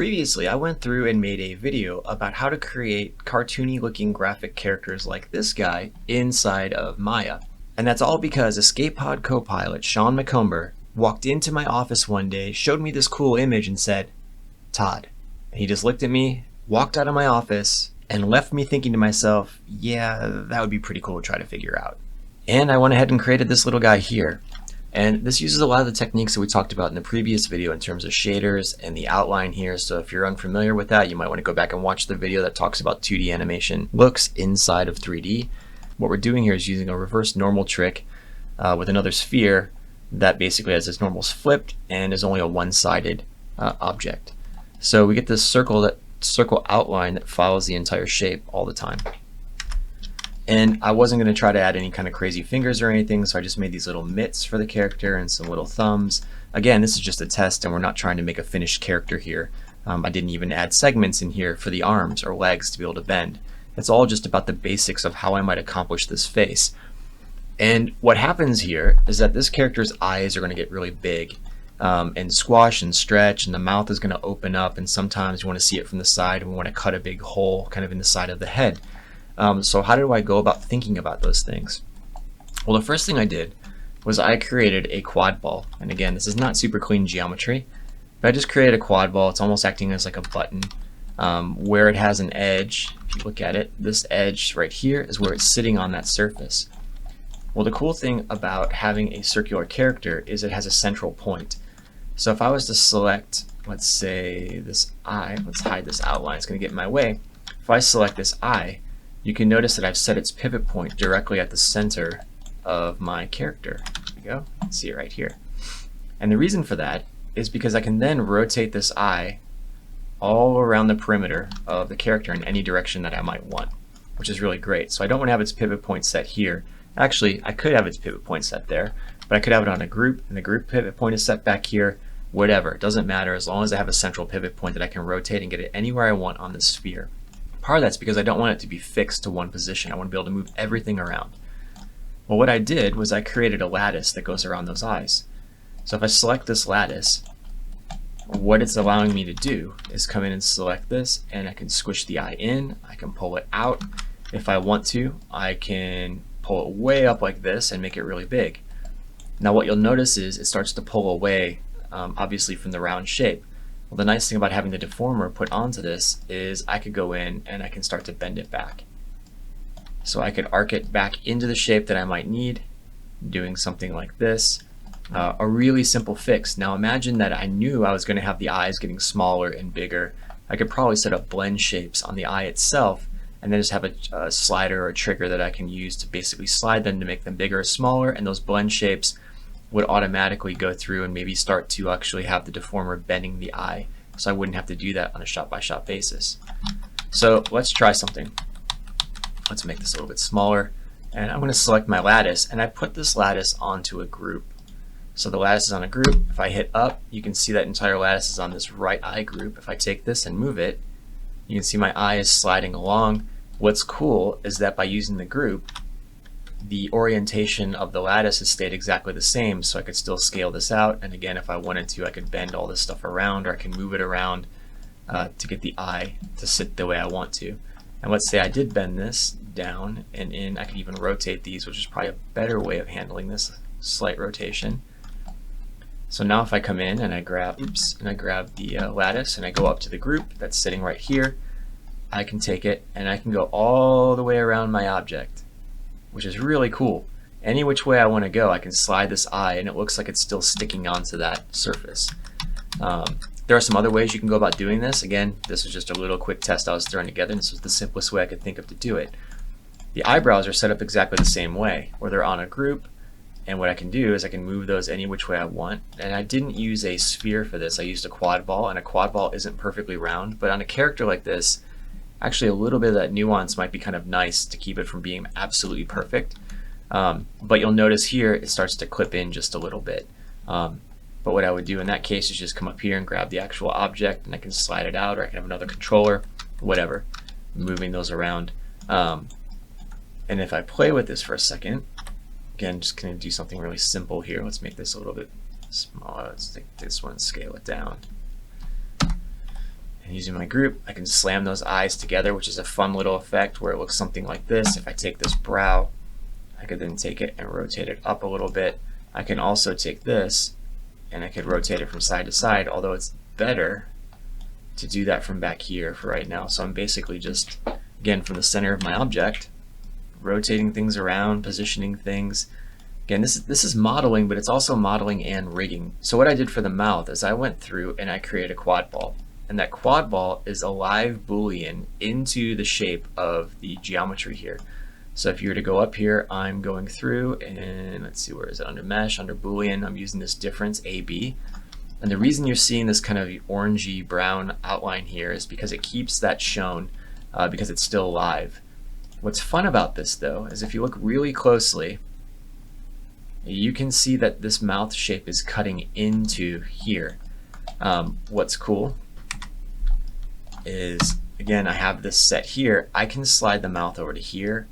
Previously, I went through and made a video about how to create cartoony looking graphic characters like this guy inside of Maya. And that's all because Escape Pod co-pilot Sean McComber walked into my office one day, showed me this cool image and said, "Todd." And he just looked at me, walked out of my office, and left me thinking to myself, yeah, that would be pretty cool to try to figure out. And I went ahead and created this little guy here. And this uses a lot of the techniques that we talked about in the previous video in terms of shaders and the outline here. So if you're unfamiliar with that, you might want to go back and watch the video that talks about 2D animation looks inside of 3D. What we're doing here is using a reverse normal trick with another sphere that basically has its normals flipped and is only a one-sided object. So we get this circle outline that follows the entire shape all the time. And I wasn't going to try to add any kind of crazy fingers or anything, so I just made these little mitts for the character and some little thumbs. Again, this is just a test and we're not trying to make a finished character here. I didn't even add segments in here for the arms or legs to be able to bend. It's all just about the basics of how I might accomplish this face. And what happens here is that this character's eyes are going to get really big and squash and stretch, and the mouth is going to open up, and sometimes you want to see it from the side and we want to cut a big hole kind of in the side of the head. So how do I go about thinking about those things? Well, the first thing I did was I created a quad ball. And again, this is not super clean geometry, but I just created a quad ball. It's almost acting as like a button where it has an edge. If you look at it, this edge right here is where it's sitting on that surface. Well, the cool thing about having a circular character is it has a central point. So if I was to select, let's say this eye, let's hide this outline, it's going to get in my way. If I select this eye, you can notice that I've set its pivot point directly at the center of my character. There we go. You can see it right here. And the reason for that is because I can then rotate this eye all around the perimeter of the character in any direction that I might want, which is really great. So I don't want to have its pivot point set here. Actually, I could have its pivot point set there, but I could have it on a group, and the group pivot point is set back here. Whatever, it doesn't matter as long as I have a central pivot point that I can rotate and get it anywhere I want on the sphere. Part of that's because I don't want it to be fixed to one position. I want to be able to move everything around. Well, what I did was I created a lattice that goes around those eyes. So if I select this lattice, what it's allowing me to do is come in and select this, and I can squish the eye in, I can pull it out. If I want to, I can pull it way up like this and make it really big. Now what you'll notice is it starts to pull away, obviously from the round shape. Well, the nice thing about having the deformer put onto this is I could go in and I can start to bend it back. So I could arc it back into the shape that I might need, doing something like this. A really simple fix. Now imagine that I knew I was going to have the eyes getting smaller and bigger. I could probably set up blend shapes on the eye itself and then just have a slider or a trigger that I can use to basically slide them to make them bigger or smaller, and those blend shapes would automatically go through and maybe start to actually have the deformer bending the eye, so I wouldn't have to do that on a shot-by-shot basis. So let's try something. Let's make this a little bit smaller, and I'm going to select my lattice, and I put this lattice onto a group. So the lattice is on a group. If I hit up, you can see that entire lattice is on this right eye group. If I take this and move it, you can see my eye is sliding along. What's cool is that by using the group, the orientation of the lattice has stayed exactly the same, so I could still scale this out, and again, if I wanted to, I could bend all this stuff around, or I can move it around to get the eye to sit the way I want to. And let's say I did bend this down and in, I could even rotate these, which is probably a better way of handling this slight rotation. So now if I come in and I grab, the lattice and I go up to the group that's sitting right here, I can take it and I can go all the way around my object, which is really cool. Any which way I want to go, I can slide this eye and it looks like it's still sticking onto that surface. There are some other ways you can go about doing this. Again, this is just a little quick test I was throwing together, and this was the simplest way I could think of to do it. The eyebrows are set up exactly the same way, where they're on a group, and what I can do is I can move those any which way I want. And I didn't use a sphere for this, I used a quad ball, and a quad ball isn't perfectly round, but on a character like this, actually a little bit of that nuance might be kind of nice to keep it from being absolutely perfect. But you'll notice here it starts to clip in just a little bit. But what I would do in that case is just come up here and grab the actual object, and I can slide it out, or I can have another controller, whatever, moving those around. And if I play with this for a second, again, just going to do something really simple here. Let's make this a little bit smaller. Let's take this one and scale it down. And using my group, I can slam those eyes together, which is a fun little effect where it looks something like this. If I take this brow, I could then take it and rotate it up a little bit. I can also take this and I could rotate it from side to side, although it's better to do that from back here for right now. So I'm basically just, again, from the center of my object, rotating things around, positioning things. Again, this is modeling, but it's also modeling and rigging. So what I did for the mouth is I went through and I created a quad ball. And that quad ball is a live Boolean into the shape of the geometry here. So if you were to go up here, I'm going through and let's see, where is it? Under mesh, under Boolean, I'm using this difference AB. And the reason you're seeing this kind of orangey brown outline here is because it keeps that shown because it's still live. What's fun about this though is if you look really closely, you can see that this mouth shape is cutting into here. What's cool is, again, I have this set here. I can slide the mouth over to here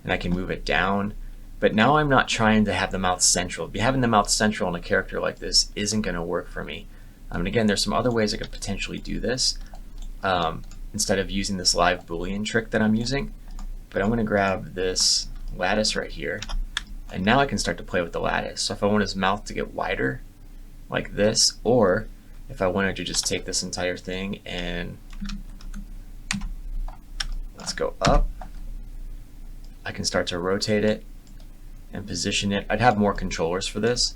and I can move it down, but now I'm not trying to have the mouth central. Having the mouth central in a character like this isn't going to work for me. And again, there's some other ways I could potentially do this instead of using this live Boolean trick that I'm using. But I'm going to grab this lattice right here, and now I can start to play with the lattice. So if I want his mouth to get wider like this, or if I wanted to just take this entire thing and let's go up, I can start to rotate it and position it. I'd have more controllers for this,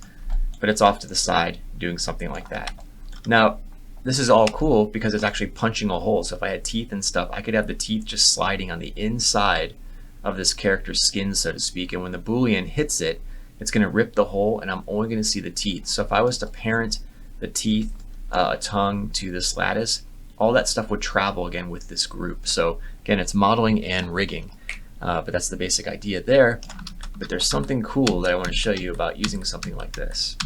but it's off to the side doing something like that. Now, this is all cool because it's actually punching a hole. So if I had teeth and stuff, I could have the teeth just sliding on the inside of this character's skin, so to speak. And when the Boolean hits it, it's going to rip the hole and I'm only going to see the teeth. So if I was to parent the teeth, a tongue to this lattice, all that stuff would travel again with this group. So again, it's modeling and rigging, but that's the basic idea there. But there's something cool that I want to show you about using something like this.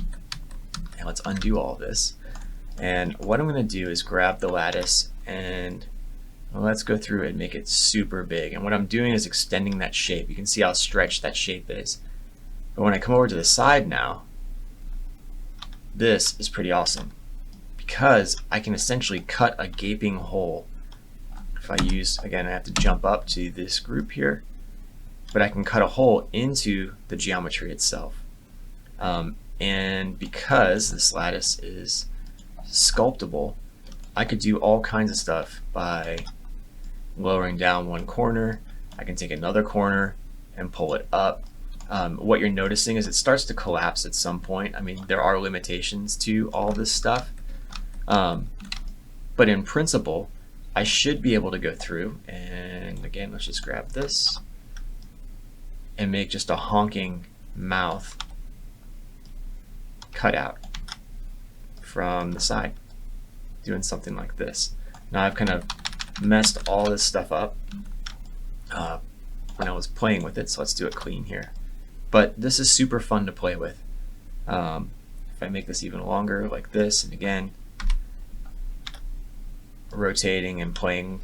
And let's undo all this. And what I'm going to do is grab the lattice and let's go through and make it super big. And what I'm doing is extending that shape. You can see how stretched that shape is. But when I come over to the side now, this is pretty awesome because I can essentially cut a gaping hole. If I use, again, I have to jump up to this group here, but I can cut a hole into the geometry itself. And because this lattice is sculptable, I could do all kinds of stuff by lowering down one corner. I can take another corner and pull it up. What you're noticing is it starts to collapse at some point. I mean, there are limitations to all this stuff, but in principle, I should be able to go through and, again, let's just grab this and make just a honking mouth cutout from the side, doing something like this. Now I've kind of messed all this stuff up when I was playing with it, so let's do it clean here. But this is super fun to play with. If I make this even longer like this, and again, rotating and playing,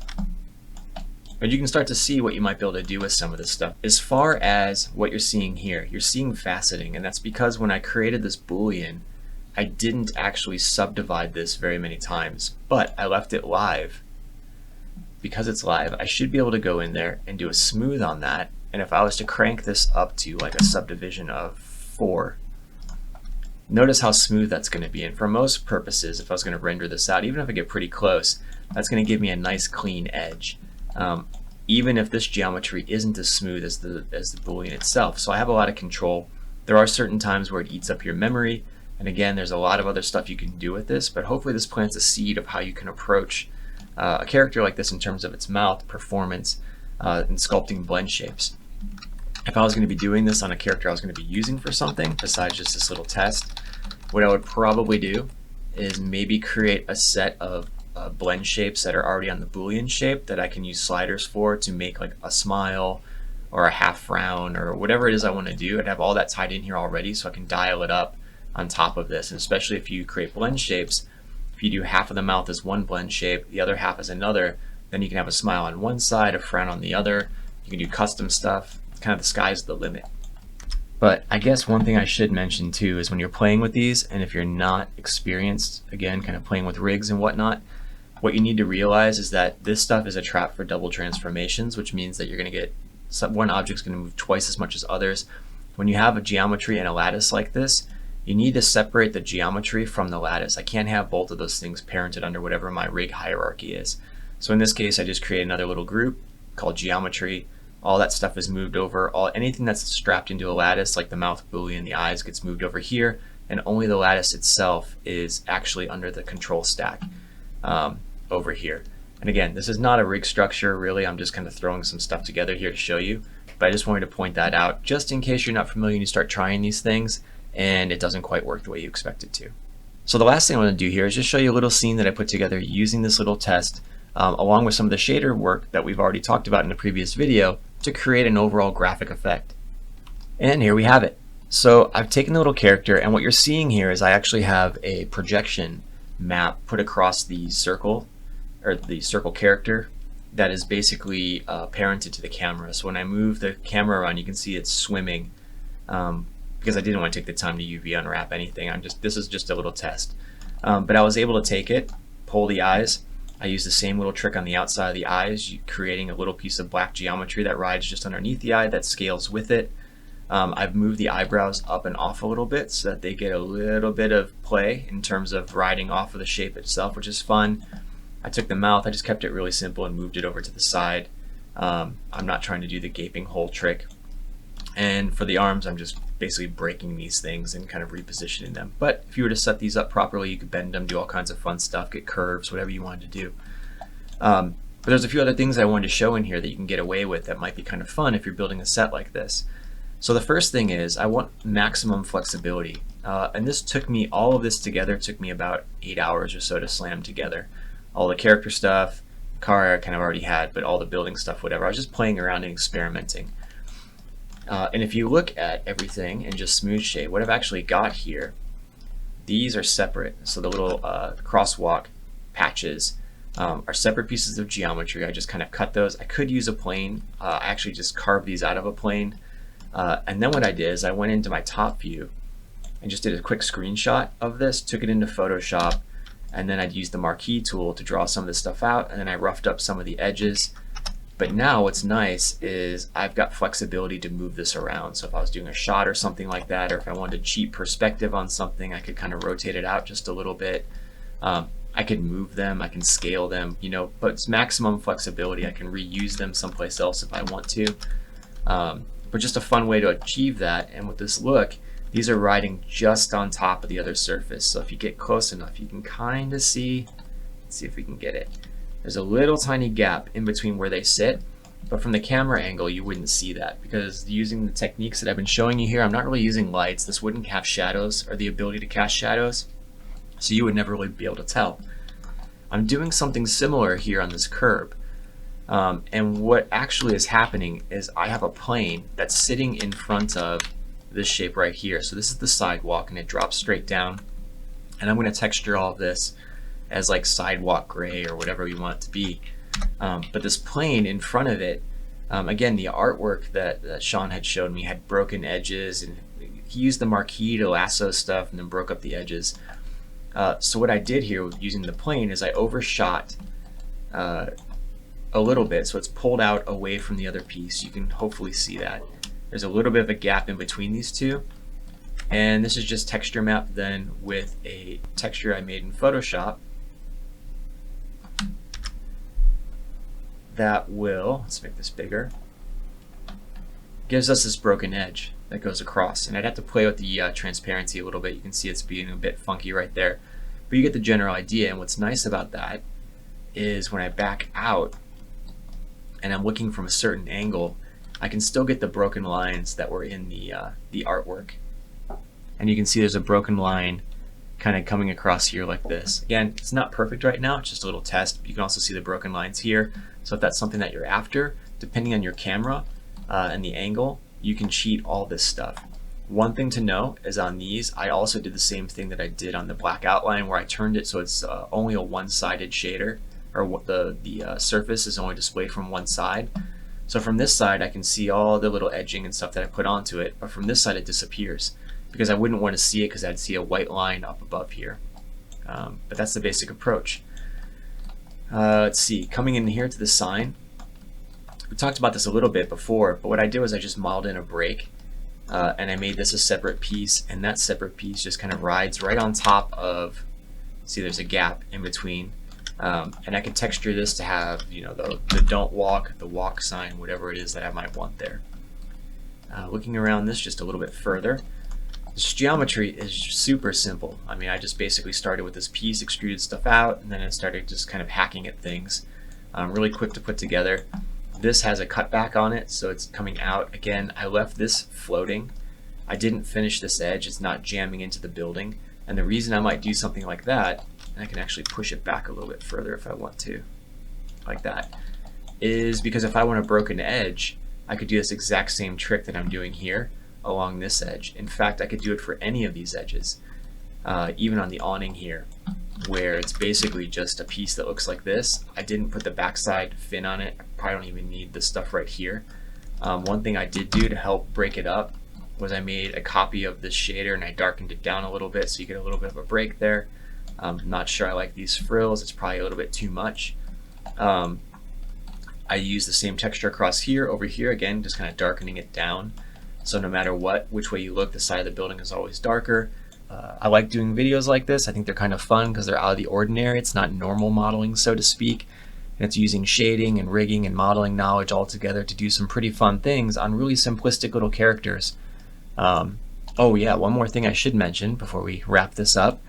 but you can start to see what you might be able to do with some of this stuff. As far as what you're seeing here, you're seeing faceting, and that's because when I created this Boolean, I didn't actually subdivide this very many times, but I left it live. Because it's live, I should be able to go in there and do a smooth on that, and if I was to crank this up to like a subdivision of 4, notice how smooth that's going to be. And for most purposes, if I was going to render this out, even if I get pretty close, that's going to give me a nice clean edge. Even if this geometry isn't as smooth as the Boolean itself. So I have a lot of control. There are certain times where it eats up your memory, and again, there's a lot of other stuff you can do with this, but hopefully this plants a seed of how you can approach a character like this in terms of its mouth, performance, and sculpting blend shapes. If I was going to be doing this on a character I was going to be using for something besides just this little test, what I would probably do is maybe create a set of blend shapes that are already on the Boolean shape that I can use sliders for to make like a smile or a half frown or whatever it is I want to do. I'd have all that tied in here already so I can dial it up on top of this. And especially if you create blend shapes, if you do half of the mouth as one blend shape, the other half as another, then you can have a smile on one side, a frown on the other. You can do custom stuff. Kind of the sky's the limit. But I guess one thing I should mention too is when you're playing with these, and if you're not experienced, again, kind of playing with rigs and whatnot, What you need to realize is that this stuff is a trap for double transformations, which means that you're going to get one object's going to move twice as much as others. When you have a geometry and a lattice like this, you need to separate the geometry from the lattice. I can't have both of those things parented under whatever my rig hierarchy is. So in this case, I just create another little group called geometry. All that stuff is moved over. Anything that's strapped into a lattice, like the mouth boolean, the eyes, gets moved over here, and only the lattice itself is actually under the control stack over here. And again, this is not a rig structure, really. I'm just kind of throwing some stuff together here to show you, but I just wanted to point that out just in case you're not familiar and you start trying these things and it doesn't quite work the way you expect it to. So the last thing I want to do here is just show you a little scene that I put together using this little test along with some of the shader work that we've already talked about in the previous video to create an overall graphic effect. And here we have it. So I've taken the little character, and what you're seeing here is I actually have a projection map put across the circle, or the circle character, that is basically parented to the camera. So when I move the camera around, you can see it's swimming because I didn't want to take the time to UV unwrap anything. This is just a little test. But I was able to take it, pull the eyes. I used the same little trick on the outside of the eyes, creating a little piece of black geometry that rides just underneath the eye that scales with it. I've moved the eyebrows up and off a little bit so that they get a little bit of play in terms of riding off of the shape itself, which is fun. I took the mouth, I just kept it really simple and moved it over to the side. I'm not trying to do the gaping hole trick. And for the arms, I'm just basically breaking these things and kind of repositioning them. But if you were to set these up properly, you could bend them, do all kinds of fun stuff, get curves, whatever you wanted to do. But there's a few other things I wanted to show in here that you can get away with that might be kind of fun if you're building a set like this. So the first thing is I want maximum flexibility. And this took me, all of this together took me about 8 hours or so to slam together. All the character stuff, car I kind of already had, but all the building stuff, whatever. I was just playing around and experimenting. And if you look at everything and just smooth shade, what I've actually got here, these are separate. So the little crosswalk patches are separate pieces of geometry. I just kind of cut those. I could use a plane. I actually just carved these out of a plane. And then what I did is I went into my top view and just did a quick screenshot of this, took it into Photoshop, and then I'd use the marquee tool to draw some of this stuff out, and then I roughed up some of the edges. But now what's nice is I've got flexibility to move this around. So if I was doing a shot or something like that, or if I wanted to cheat perspective on something, I could kind of rotate it out just a little bit. I could move them, I can scale them, but it's maximum flexibility. I can reuse them someplace else if I want to. But just a fun way to achieve that. And with this look, these are riding just on top of the other surface. So if you get close enough, you can kind of see, let's see if we can get it. There's a little tiny gap in between where they sit, but from the camera angle, you wouldn't see that because using the techniques that I've been showing you here, I'm not really using lights. This wouldn't have shadows or the ability to cast shadows, so you would never really be able to tell. I'm doing something similar here on this curb. And what actually is happening is I have a plane that's sitting in front of this shape right here. So this is the sidewalk and it drops straight down. And I'm going to texture all of this as like sidewalk gray or whatever you want it to be. But this plane in front of it, again, the artwork that Sean had showed me had broken edges, and he used the marquee to lasso stuff and then broke up the edges. So what I did here with using the plane is I overshot a little bit, so it's pulled out away from the other piece. You can hopefully see that. There's a little bit of a gap in between these two. And this is just texture map then with a texture I made in Photoshop that will, let's make this bigger, gives us this broken edge that goes across. And I'd have to play with the transparency a little bit. You can see it's being a bit funky right there, but you get the general idea. And what's nice about that is when I back out and I'm looking from a certain angle, I can still get the broken lines that were in the artwork. And you can see there's a broken line kind of coming across here like this. Again, it's not perfect right now, it's just a little test. You can also see the broken lines here. So if that's something that you're after, depending on your camera and the angle, you can cheat all this stuff. One thing to know is on these, I also did the same thing that I did on the black outline where I turned it so it's only a one-sided shader, or what the surface is only displayed from one side. So from this side, I can see all the little edging and stuff that I put onto it, but from this side it disappears because I wouldn't want to see it because I'd see a white line up above here. But that's the basic approach. Let's see, coming in here to the sign, we talked about this a little bit before, but what I did was I just modeled in a break, and I made this a separate piece, and that separate piece just kind of rides right on top of, see there's a gap in between, and I can texture this to have, you know, the don't walk, the walk sign, whatever it is that I might want there. Looking around this just a little bit further, this geometry is super simple. I mean, I just basically started with this piece, extruded stuff out, and then I started just kind of hacking at things. Really quick to put together. This has a cutback on it, so it's coming out. Again, I left this floating. I didn't finish this edge. It's not jamming into the building. And the reason I might do something like that, and I can actually push it back a little bit further if I want to, like that, is because if I want a broken edge, I could do this exact same trick that I'm doing here along this edge. In fact, I could do it for any of these edges, even on the awning here, where it's basically just a piece that looks like this. I didn't put the backside fin on it. I probably don't even need this stuff right here. One thing I did do to help break it up was I made a copy of this shader and I darkened it down a little bit so you get a little bit of a break there. I'm not sure I like these frills. It's probably a little bit too much. I use the same texture across here, over here, again, just kind of darkening it down. So no matter which way you look, the side of the building is always darker. I like doing videos like this. I think they're kind of fun because they're out of the ordinary. It's not normal modeling, so to speak. And it's using shading and rigging and modeling knowledge all together to do some pretty fun things on really simplistic little characters. Oh yeah, one more thing I should mention before we wrap this up.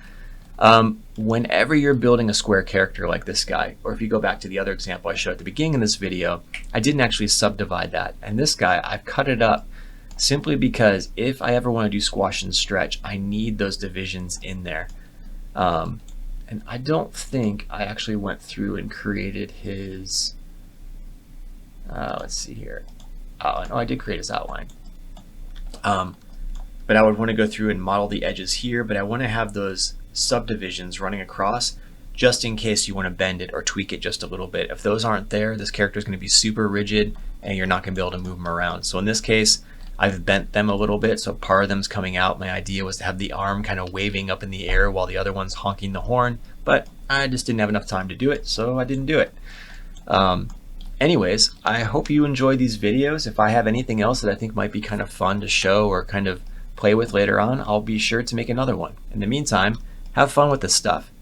Whenever you're building a square character like this guy, or if you go back to the other example I showed at the beginning of this video, I didn't actually subdivide that. And this guy, I've cut it up simply because if I ever want to do squash and stretch, I need those divisions in there. And I don't think I actually went through and created his, let's see here. Oh, no, I did create his outline. But I would want to go through and model the edges here, but I want to have those subdivisions running across just in case you want to bend it or tweak it just a little bit. If those aren't there, this character is going to be super rigid and you're not going to be able to move them around. So in this case, I've bent them a little bit, so part of them's coming out. My idea was to have the arm kind of waving up in the air while the other one's honking the horn, but I just didn't have enough time to do it, so I didn't do it. Anyways, I hope you enjoy these videos. If I have anything else that I think might be kind of fun to show or kind of play with later on, I'll be sure to make another one. In the meantime, have fun with this stuff.